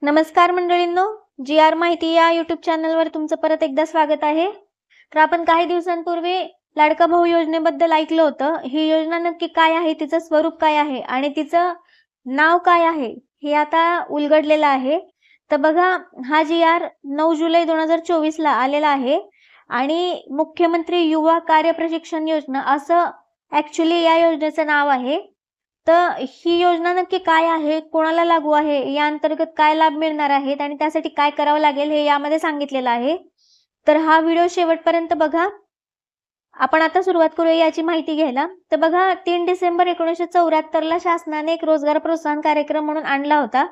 नमस्कार मंडळींनो, जी आर माहिती या यूट्यूब चॅनलवर तुमचं परत एकदा स्वागत आहे. तर आपण काही दिवसांपूर्वी लाडका भाऊ योजनेबद्दल ऐकलं होतं. ही योजना नक्की काय आहे, तिचं स्वरूप काय आहे आणि तिचं नाव काय आहे हे आता उलगडलेलं आहे. तर बघा, हा जी आर 9 जुलै 2024 ला आलेला आहे आणि मुख्यमंत्री युवा कार्य प्रशिक्षण योजना असं ऍक्च्युली या योजनेचं नाव आहे. तर ही योजना नक्की काय आहे, कोणाला लागू आहे, या अंतर्गत काय लाभ मिळणार आहेत आणि त्यासाठी काय करावं लागेल हे यामध्ये सांगितलेलं आहे. तर हा व्हिडिओ शेवटपर्यंत बघा. आपण आता सुरुवात करूया याची माहिती घ्यायला. तर बघा, 3 डिसेंबर 1974 ला शासनाने एक रोजगार प्रोत्साहन कार्यक्रम म्हणून आणला होता.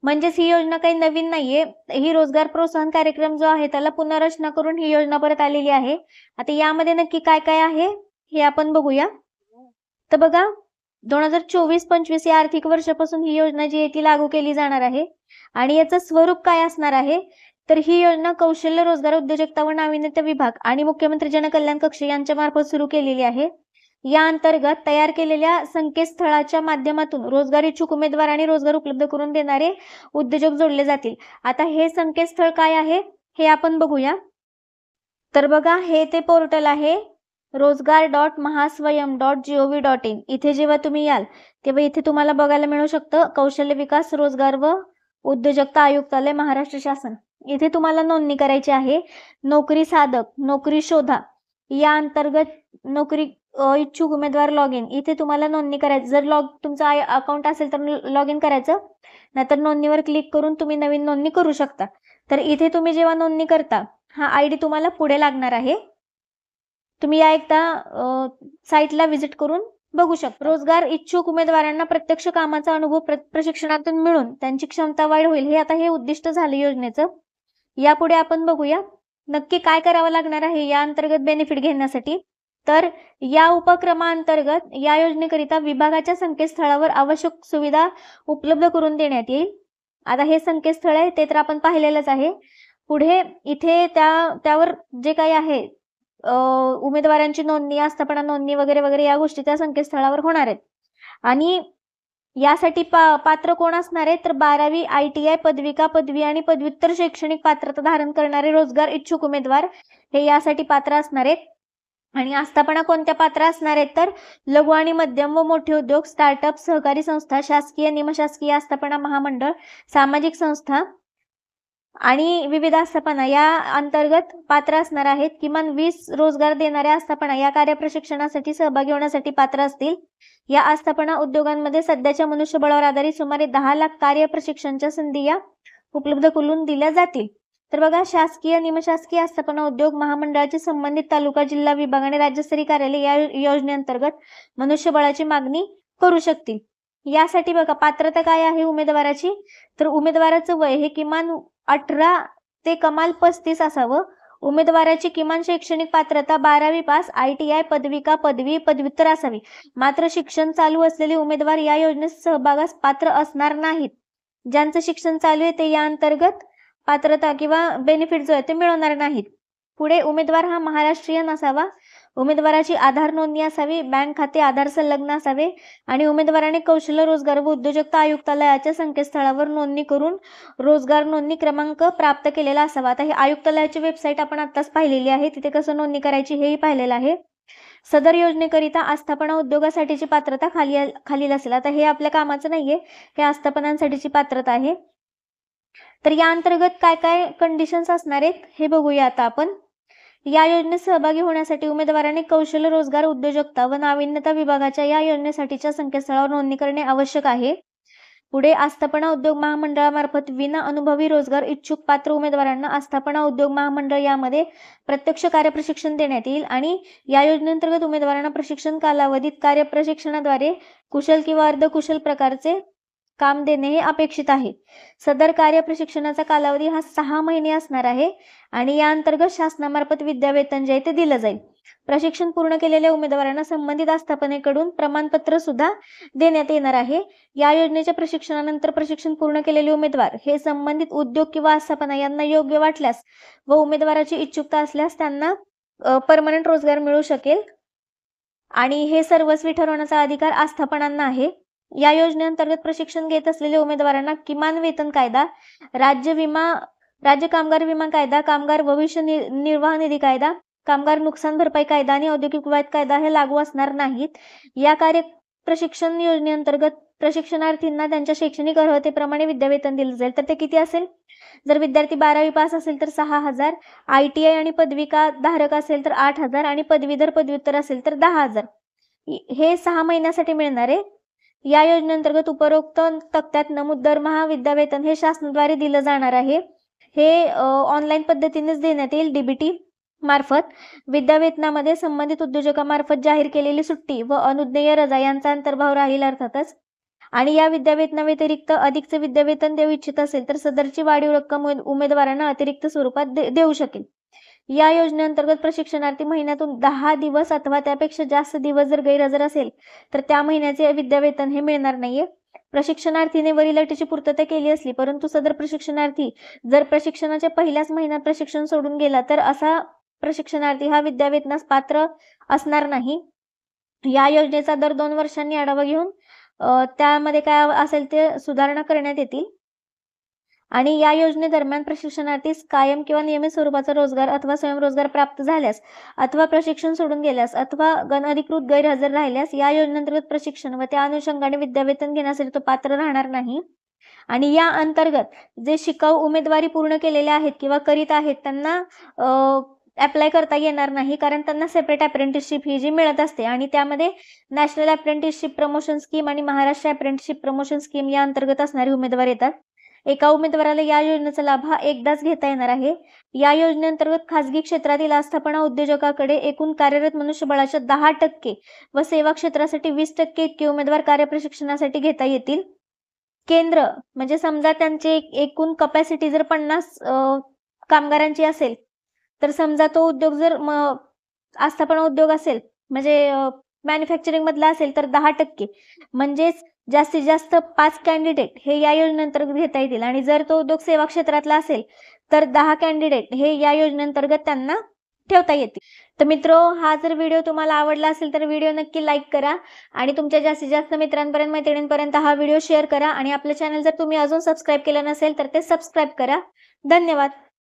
म्हणजेच ही योजना काही नवीन नाहीये. ही रोजगार प्रोत्साहन कार्यक्रम जो आहे त्याला पुनर्रचना करून ही योजना परत आलेली आहे. आता यामध्ये नक्की काय काय आहे हे आपण बघूया. तर बघा, 2024-25 या आर्थिक वर्षापासून ही योजना जी आहे ती लागू केली जाणार आहे आणि याचं स्वरूप काय असणार आहे. तर ही योजना कौशल्य रोजगार उद्योजकता व नाविन्यता विभाग आणि मुख्यमंत्री जनकल्याण कक्ष यांच्या मार्फत सुरू केलेली आहे. या अंतर्गत तयार केलेल्या संकेतस्थळाच्या माध्यमातून रोजगार इच्छुक उमेदवार आणि रोजगार उपलब्ध करून देणारे उद्योजक जोडले जातील. आता हे संकेतस्थळ काय आहे हे आपण बघूया. तर बघा, हे ते पोर्टल आहे rozgar.mahaswayam.gov.in. इथे जेव्हा तुम्ही याल तेव्हा इथे तुम्हाला बघायला मिळू शकतं कौशल्य विकास रोजगार व उद्योजकता आयुक्तालय महाराष्ट्र शासन. इथे तुम्हाला नोंदणी करायची आहे. नोकरी साधक, नोकरी शोधा या अंतर्गत नोकरी इच्छुक उमेदवार लॉग इन, इथे तुम्हाला नोंदणी करायची. जर तुमचं अकाउंट असेल तर लॉग इन करायचं, नाहीतर नोंदणीवर क्लिक करून तुम्ही नवीन नोंदणी करू शकता. तर इथे तुम्ही जेव्हा नोंदणी करता हा आयडी तुम्हाला पुढे लागणार आहे. तुम्ही या एकदा साईटला व्हिजिट करून बघू शकता. रोजगार इच्छुक उमेदवारांना प्रत्यक्ष कामाचा अनुभव प्रशिक्षणातून मिळून त्यांची क्षमता वाढ होईल, हे आता हे उद्दिष्ट झालं योजनेचं. यापुढे आपण बघूया नक्की काय करावं लागणार आहे या अंतर्गत बेनिफिट घेण्यासाठी. तर या उपक्रमांतर्गत या योजनेकरिता विभागाच्या संकेतस्थळावर आवश्यक सुविधा उपलब्ध करून देण्यात येईल. आता हे संकेतस्थळ आहे ते तर आपण पाहिलेलंच आहे. पुढे इथे त्यावर जे काही आहे उमेदवारांची नोंदणी, आस्थापना नोंदणी वगैरे वगैरे या गोष्टी त्या संकेतस्थळावर होणार आहेत. आणि यासाठी पात्र कोण असणार आहे तर 12वी ITI पदविका, पदवी आणि पदव्युत्तर शैक्षणिक पात्रता धारण करणारे रोजगार इच्छुक उमेदवार हे यासाठी पात्र असणार आहेत. आणि आस्थापना कोणत्या पात्र असणार आहेत तर लघु आणि मध्यम व मोठे उद्योग, स्टार्टअप, सहकारी संस्था, शासकीय, निमशासकीय आस्थापना महामंडळ, सामाजिक संस्था आणि विविध आस्थापना या अंतर्गत पात्र असणार आहेत. किमान 20 रोजगार देणाऱ्या आस्थापना या कार्यप्रशिक्षणासाठी सहभागी होण्यासाठी पात्र असतील. या आस्थापना उद्योगांमध्ये सध्याच्या मनुष्यबळावर आधारित सुमारे 10 लाख कार्यप्रशिक्षणच्या संधी या उपलब्ध करून दिल्या जातील. तर बघा, शासकीय, निमशासकीय आस्थापना उद्योग महामंडळाचे संबंधित तालुका, जिल्हा, विभाग आणि राज्यस्तरीय कार्यालय या योजनेअंतर्गत मनुष्यबळाची मागणी करू शकतील. यासाठी बघा, पात्रता काय आहे उमेदवाराची तर उमेदवाराचं वय हे किमान 18 ते कमाल 35 असावं. उमेदवाराची किमान शैक्षणिक पात्रता 12वी पास, ITI पदविका, पदवी, पदव्युत्तर असावी. मात्र शिक्षण चालू असलेले उमेदवार या योजनेत सहभागास पात्र असणार नाहीत. ज्यांचं शिक्षण चालू आहे ते या अंतर्गत पात्रता किंवा बेनिफिट जो आहे ते मिळवणार नाहीत. पुढे उमेदवार हा महाराष्ट्रीयन असावा. उमेदवाराची आधार नोंदणी असावी, बँक खाते आधार संलग्न असावे आणि उमेदवाराने कौशल्य रोजगार व उद्योजकता आयुक्तालयाच्या संकेतस्थळावर नोंदणी करून रोजगार नोंदणी क्रमांक प्राप्त केलेला असावा. आता हे आयुक्तालयाची वेबसाईट आपण आताच पाहिलेली आहे, तिथे कसं नोंदणी करायची हेही पाहिलेलं आहे. सदर योजनेकरिता आस्थापना उद्योगासाठीची पात्रता खालील असेल. आता हे आपल्या कामाचं नाहीये, हे आस्थापनांसाठीची पात्रता आहे. तर या अंतर्गत काय काय कंडिशन्स असणार आहेत हे बघूया आता आपण. या योजनेत सहभागी होण्यासाठी उमेदवाराने कौशल्य रोजगार उद्योजकता व नाविन्यता विभागाच्या या योजनेसाठीच्या संकेतस्थळावर नोंदणी करणे आवश्यक आहे. पुढे आस्थापना उद्योग महामंडळामार्फत विना अनुभवी रोजगार इच्छुक पात्र उमेदवारांना आस्थापना उद्योग महामंडळ यामध्ये प्रत्यक्ष कार्यप्रशिक्षण देण्यात येईल आणि या योजनेअंतर्गत उमेदवारांना प्रशिक्षण कालावधीत कार्यप्रशिक्षणाद्वारे कुशल किंवा अर्धकुशल प्रकारचे काम देणे हे अपेक्षित आहे. सदर कार्यप्रशिक्षणाचा कालावधी हा 6 महिने असणार आहे आणि या अंतर्गत शासनामार्फत विद्यावेतन जे आहे ते दिलं जाईल. प्रशिक्षण पूर्ण केलेल्या उमेदवारांना संबंधित आस्थापनेकडून प्रमाणपत्र सुद्धा देण्यात येणार आहे. या योजनेच्या प्रशिक्षणानंतर प्रशिक्षण पूर्ण केलेले उमेदवार हे संबंधित उद्योग किंवा आस्थापना यांना योग्य वाटल्यास व उमेदवाराची इच्छुकता असल्यास त्यांना परमनंट रोजगार मिळू शकेल आणि हे सर्वस्वी ठरवण्याचा अधिकार आस्थापनांना आहे. या योजनेअंतर्गत प्रशिक्षण घेत असलेल्या उमेदवारांना किमान वेतन कायदा, राज्य कामगार विमा कायदा, कामगार भविष्य निर्वाह निधी कायदा, कामगार नुकसान भरपाई कायदा आणि औद्योगिक विवाद कायदा हे लागू असणार नाहीत. या प्रशिक्षण योजनेअंतर्गत प्रशिक्षणार्थींना त्यांच्या शैक्षणिक अर्हतेप्रमाणे विद्यावेतन दिलं जाईल. तर ते किती असेल? जर विद्यार्थी 12वी पास असेल तर 6,000, ITI आणि पदविका धारक असेल तर 8,000 आणि पदवीधर पदव्युत्तर असेल तर 10,000. हे 6 महिन्यासाठी मिळणार आहे. या योजनेअंतर्गत उपरोक्त तक्त्यात नमूद दरमहा विद्यावेतन हे शासनाद्वारे दिलं जाणार आहे. हे ऑनलाईन पद्धतीनेच देण्यात येईल, DBT मार्फत. विद्यावेतनामध्ये संबंधित उद्योजकामार्फत जाहीर केलेली सुट्टी व अनुज्ञेय रजा यांचा अंतर्भाव राहील अर्थातच. आणि या विद्यावेतनाव्यतिरिक्त अधिकचे विद्यावेतन देऊ इच्छित असेल तर सदरची वाढीव रक्कम उमेदवारांना अतिरिक्त स्वरूपात देऊ शकेल. या योजनेअंतर्गत प्रशिक्षणार्थी महिन्यातून 10 दिवस अथवा त्यापेक्षा जास्त दिवस जर गैरहजर असेल तर त्या महिन्याचे विद्यावेतन हे मिळणार नाहीये. प्रशिक्षणार्थीने वरील अटीची पूर्तता केली असली परंतु सदर प्रशिक्षणार्थी जर प्रशिक्षणाच्या पहिल्याच महिन्यात प्रशिक्षण सोडून गेला तर असा प्रशिक्षणार्थी हा विद्यावेतनास पात्र असणार नाही. या योजनेचा दर 2 वर्षांनी आढावा घेऊन त्यामध्ये काय असेल ते सुधारणा करण्यात येतील. आणि या योजनेदरम्यान प्रशिक्षणार्थीस कायम किंवा नियमित स्वरूपाचा रोजगार अथवा स्वयंरोजगार प्राप्त झाल्यास अथवा प्रशिक्षण सोडून गेल्यास अथवा अनधिकृत गैरहजर राहिल्यास या योजनेअंतर्गत प्रशिक्षण व त्या अनुषंगाने विद्यावेतन घेण्यासाठी तो पात्र राहणार नाही. आणि या अंतर्गत जे शिकाऊ उमेदवारी पूर्ण केलेले आहेत किंवा करीत आहेत त्यांना अप्लाय करता येणार नाही, कारण त्यांना सेपरेट अप्रेंटिसशिप ही जी मिळत असते आणि त्यामध्ये नॅशनल अप्रेंटिसशिप प्रमोशन स्कीम आणि महाराष्ट्र अप्रेंटिसशिप प्रमोशन स्कीम या अंतर्गत असणारे उमेदवार येतात. एका उमेदवाराला या योजनेचा लाभ हा एकदाच घेता येणार आहे. या योजनेअंतर्गत खासगी क्षेत्रातील आस्थापना उद्योजकाकडे एकूण कार्यरत मनुष्यबळाच्या 10% व सेवा क्षेत्रासाठी 20% इतके उमेदवार कार्यप्रशिक्षणासाठी घेता येतील. केंद्र म्हणजे समजा त्यांचे एकूण कपॅसिटी जर 50 कामगारांची असेल तर समजा तो उद्योग जर आस्थापना उद्योग असेल म्हणजे मॅन्युफॅक्चरिंग मधला असेल तर 10%, म्हणजेच जास्तीत जास्त 5 कॅन्डिडेट हे या योजनेअंतर्गत घेता येतील. आणि जर तो उद्योग सेवा क्षेत्रातला असेल तर 10 कॅन्डिडेट हे या योजनेअंतर्गत त्यांना ठेवता येतील. तर मित्रो, हा जर व्हिडिओ तुम्हाला आवडला असेल तर व्हिडिओ नक्की लाईक करा आणि तुमच्या जास्तीत जास्त मित्रांपर्यंत मैत्रिणींपर्यंत हा व्हिडिओ शेअर करा. आणि आपलं चॅनल जर तुम्ही अजून सबस्क्राईब केलं नसेल तर ते सबस्क्राईब करा. धन्यवाद.